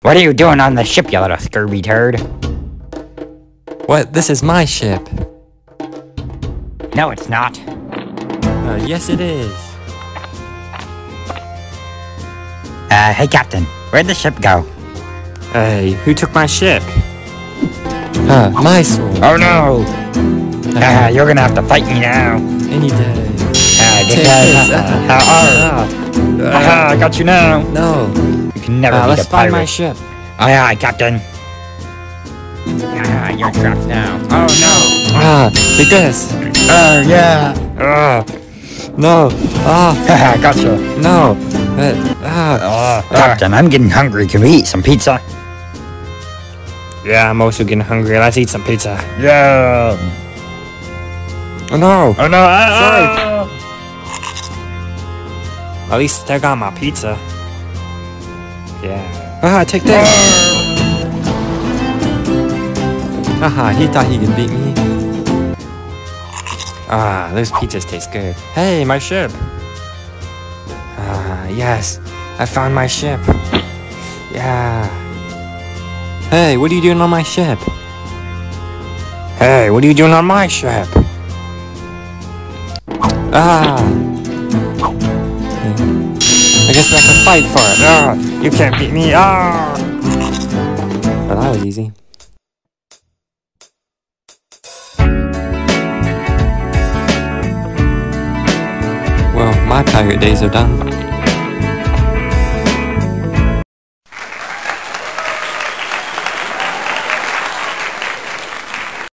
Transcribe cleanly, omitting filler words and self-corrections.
What are you doing on the ship, you little scurvy turd? What? This is my ship. No, it's not. Yes it is. Hey, Captain. Where'd the ship go? Hey, who took my ship? My sword. Oh, no! You're gonna have to fight me now. Any day. I got you now. No. You can never beat let's a find pirate. my ship. Aye, aye, Captain. You're trapped now. Oh, Take this. no. Oh, yeah. No. I got you. No. Captain, I'm getting hungry. Can we eat some pizza? Yeah, I'm also getting hungry. Let's eat some pizza. Yeah. Oh no. Oh, no. At least I got my pizza. Yeah. Take this. He thought he could beat me. Those pizzas taste good. Hey, my ship. Yes. I found my ship. Yeah. Hey, what are you doing on my ship? Hey, what are you doing on my ship? I guess we have to fight for it. You can't beat me. Well, that was easy. Well, my pirate days are done.